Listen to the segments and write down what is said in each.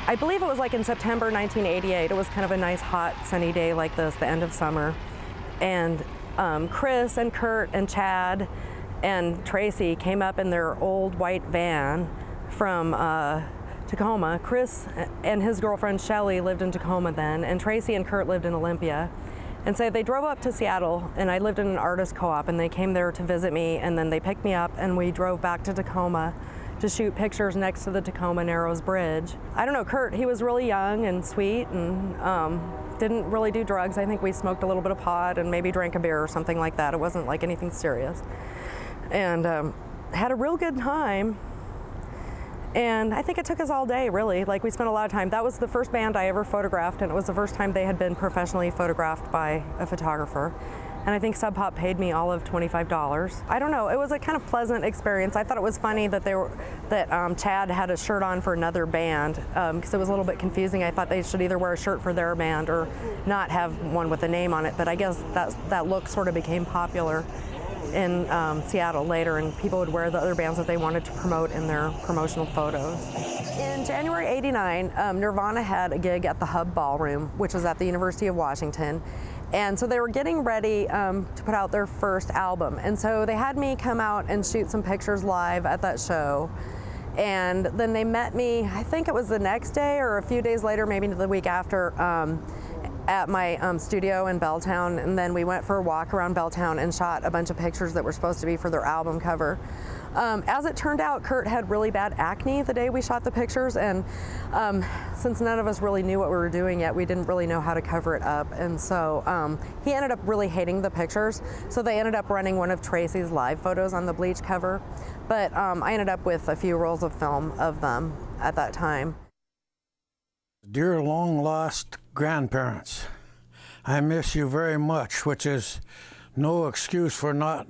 I believe it was like in September 1988. It was kind of a nice hot sunny day like this, the end of summer. And Chris and Kurt and Chad and Tracy came up in their old white van from Tacoma. Chris and his girlfriend Shelly lived in Tacoma then, and Tracy and Kurt lived in Olympia. And so they drove up to Seattle, and I lived in an artist co-op, and they came there to visit me, and then they picked me up, and we drove back to Tacoma to shoot pictures next to the Tacoma Narrows Bridge. I don't know, Kurt, he was really young and sweet, and didn't really do drugs. I think we smoked a little bit of pot and maybe drank a beer or something like that. It wasn't like anything serious. And had a real good time. And I think it took us all day, really. Like, we spent a lot of time. That was the first band I ever photographed, and it was the first time they had been professionally photographed by a photographer. And I think Sub Pop paid me all of $25. I don't know, it was a kind of pleasant experience. I thought it was funny that Chad had a shirt on for another band, because it was a little bit confusing. I thought they should either wear a shirt for their band or not have one with a name on it, but I guess that look sort of became popular in Seattle later, and people would wear the other bands that they wanted to promote in their promotional photos. In January '89, Nirvana had a gig at the Hub Ballroom, which was at the University of Washington. And so they were getting ready to put out their first album. And so they had me come out and shoot some pictures live at that show. And then they met me, I think it was the next day or a few days later, maybe the week after, at my studio in Belltown. And then we went for a walk around Belltown and shot a bunch of pictures that were supposed to be for their album cover. As it turned out, Kurt had really bad acne the day we shot the pictures, and since none of us really knew what we were doing yet, we didn't really know how to cover it up, and so he ended up really hating the pictures, so they ended up running one of Tracy's live photos on the bleach cover, but I ended up with a few rolls of film of them at that time. Dear long-lost grandparents, I miss you very much, which is no excuse for not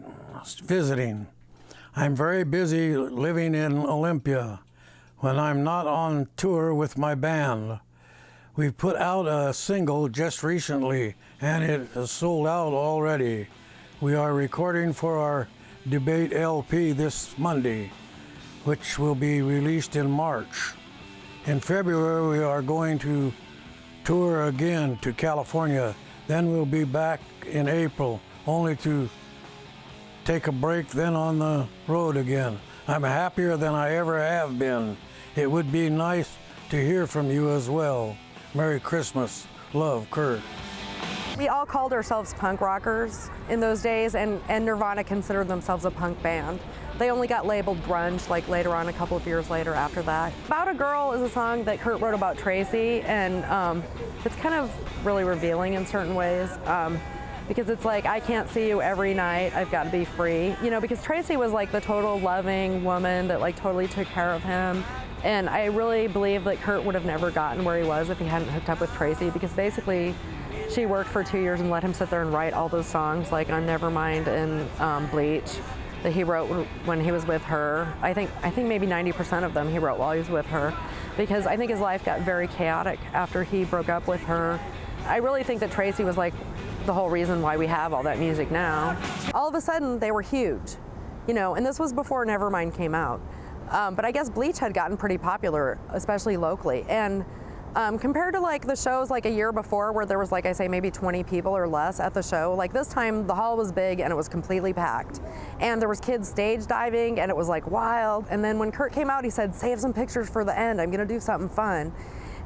visiting. I'm very busy living in Olympia when I'm not on tour with my band. We've put out a single just recently, and it is sold out already. We are recording for our debate LP this Monday, which will be released in March. In February, we are going to tour again to California. Then we'll be back in April, only to take a break, then on the road again. I'm happier than I ever have been. It would be nice to hear from you as well. Merry Christmas. Love, Kurt. We all called ourselves punk rockers in those days, and Nirvana considered themselves a punk band. They only got labeled grunge like later on, a couple of years later after that. About a Girl is a song that Kurt wrote about Tracy, and it's kind of really revealing in certain ways. Because it's like, I can't see you every night, I've got to be free. You know, because Tracy was like the total loving woman that like totally took care of him. And I really believe that Kurt would have never gotten where he was if he hadn't hooked up with Tracy, because basically she worked for 2 years and let him sit there and write all those songs like on Nevermind and Bleach that he wrote when he was with her. I think maybe 90% of them he wrote while he was with her, because I think his life got very chaotic after he broke up with her. I really think that Tracy was like the whole reason why we have all that music now. All of a sudden, they were huge, you know, and this was before Nevermind came out. But I guess Bleach had gotten pretty popular, especially locally. And compared to like the shows like a year before where there was, like I say, maybe 20 people or less at the show, like this time the hall was big and it was completely packed. And there was kids stage diving and it was like wild. And then when Kurt came out, he said, save some pictures for the end. I'm gonna do something fun.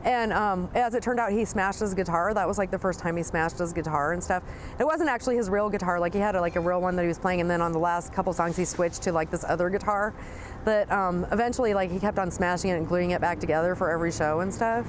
And as it turned out, he smashed his guitar. That was like the first time he smashed his guitar and stuff. It wasn't actually his real guitar. Like he had a real one that he was playing, and then on the last couple songs he switched to like this other guitar that eventually like he kept on smashing it and gluing it back together for every show and stuff.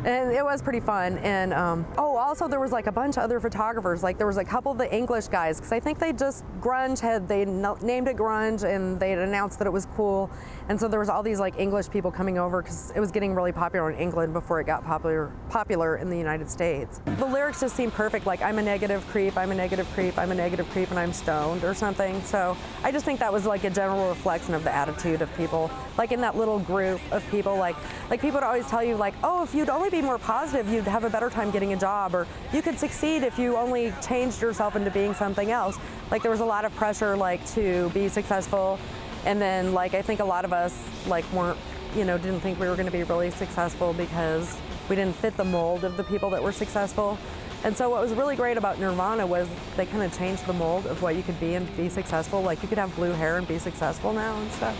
And it was pretty fun. And also there was like a bunch of other photographers. Like there was a couple of the English guys, because I think they just they named it grunge and they had announced that it was cool. And so there was all these like English people coming over because it was getting really popular in England before it got popular in the United States. The lyrics just seemed perfect, like I'm a negative creep, I'm a negative creep, I'm a negative creep, and I'm stoned or something. So I just think that was like a general reflection of the attitude of people, like in that little group of people. Like people would always tell you like, oh, if you'd only be more positive, you'd have a better time getting a job, or you could succeed if you only changed yourself into being something else. Like there was a lot of pressure like to be successful, and then like I think a lot of us like weren't didn't think we were going to be really successful because we didn't fit the mold of the people that were successful. And so what was really great about Nirvana was they kind of changed the mold of what you could be and be successful. Like you could have blue hair and be successful now and stuff.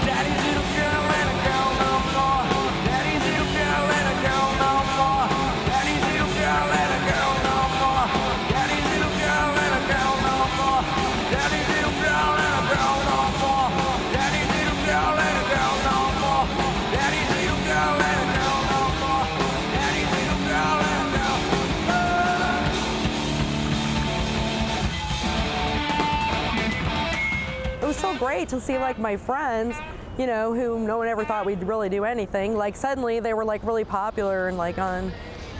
Daddy's little girl and a girl no more. Daddy's little girl and a girl no more. Daddy's little girl and a girl no more. Daddy's little girl and a girl no more. Daddy's little girl and a girl no more. Daddy's little girl and a girl no more. Daddy's little girl and a girl no more. Daddy's little girl and a girl. It was so great to see like my friends, who no one ever thought we'd really do anything. Like suddenly they were like really popular and like on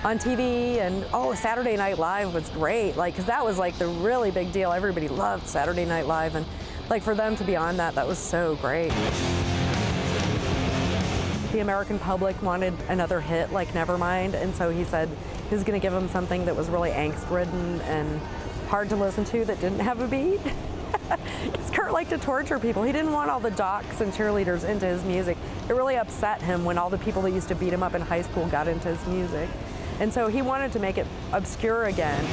TV, and Saturday Night Live was great. Like, cause that was like the really big deal. Everybody loved Saturday Night Live, and like for them to be on that was so great. The American public wanted another hit like Nevermind, and so he said he was gonna give them something that was really angst-ridden and hard to listen to that didn't have a beat. Because Kurt liked to torture people. He didn't want all the jocks and cheerleaders into his music. It really upset him when all the people that used to beat him up in high school got into his music. And so he wanted to make it obscure again.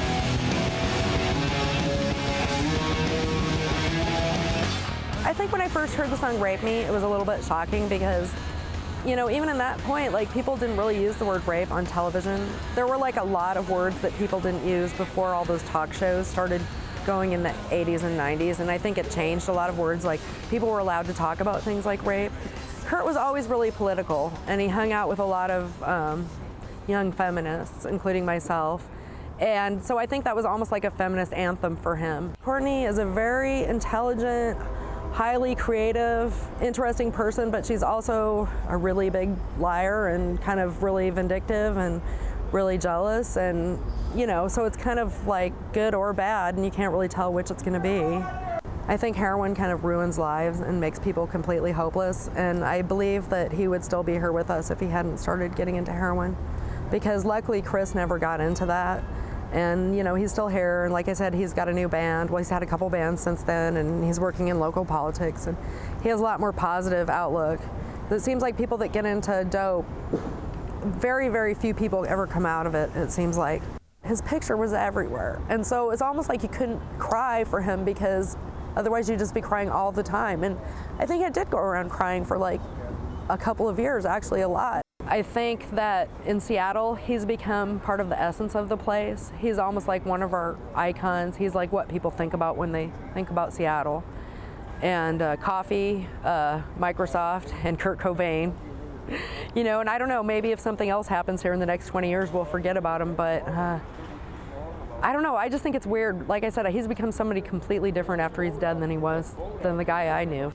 I think when I first heard the song Rape Me, it was a little bit shocking because, even in that point, like people didn't really use the word rape on television. There were like a lot of words that people didn't use before all those talk shows started going in the 80s and 90s, and I think it changed a lot of words. Like people were allowed to talk about things like rape. Kurt was always really political, and he hung out with a lot of young feminists, including myself, and so I think that was almost like a feminist anthem for him. Courtney is a very intelligent, highly creative, interesting person, but she's also a really big liar and kind of really vindictive and really jealous, and so it's kind of like good or bad, and you can't really tell which it's going to be. I think heroin kind of ruins lives and makes people completely hopeless, and I believe that he would still be here with us if he hadn't started getting into heroin, because luckily Chris never got into that, and he's still here, and like I said, he's got a new band. Well, he's had a couple bands since then, and he's working in local politics, and he has a lot more positive outlook. It seems like people that get into dope, very, very few people ever come out of it seems like. His picture was everywhere, and so it's almost like you couldn't cry for him because otherwise you'd just be crying all the time. And I think I did go around crying for like a couple of years, actually a lot. I think that in Seattle, he's become part of the essence of the place. He's almost like one of our icons. He's like what people think about when they think about Seattle. And coffee, Microsoft, and Kurt Cobain. And I don't know, maybe if something else happens here in the next 20 years, we'll forget about him, but I don't know, I just think it's weird. Like I said, he's become somebody completely different after he's dead than the guy I knew.